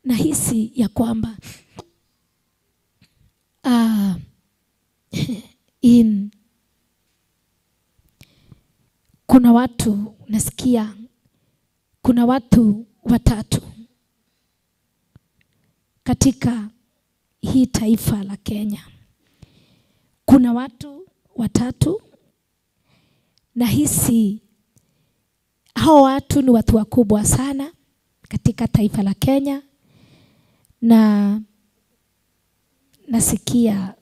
nahisi ya kwamba kuna watu nasikia, kuna watu watatu katika hii taifa la Kenya. Kuna watu watatu, nahisi hao watu ni watu wakubwa sana katika taifa la Kenya, na nasikia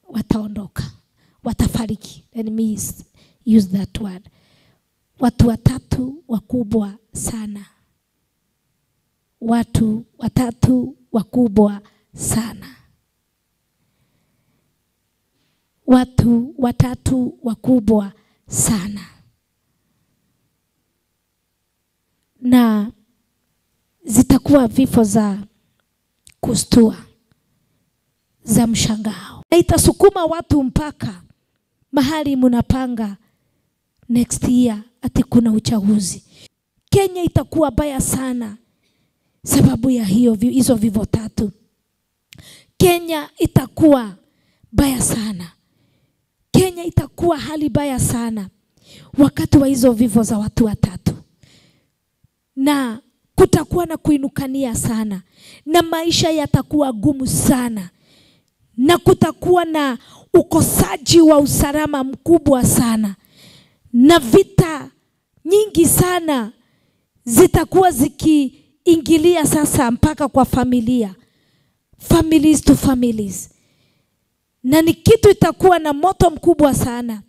wataondoka, watafariki. Let me use that word. Watu watatu wakubwa sana. Watu watatu wakubwa sana. Watu watatu wakubwa sana. Na zitakuwa vifo za kustua, za mshangao. Na itasukuma watu mpaka mahali mnapanga next year ati kuna uchaguzi. Kenya itakuwa baya sana sababu ya hizo vifo tatu. Kenya itakuwa baya sana. Kenya itakuwa hali baya sana wakati wa hizo vifo za watu watatu. Na kutakuwa na kuinukania sana, na maisha yatakuwa gumu sana, na kutakuwa na ukosaji wa usalama mkubwa sana, na vita nyingi sana zitakuwa zikiingilia sasa mpaka kwa familia, families to families, na ni kitu itakuwa na moto mkubwa sana.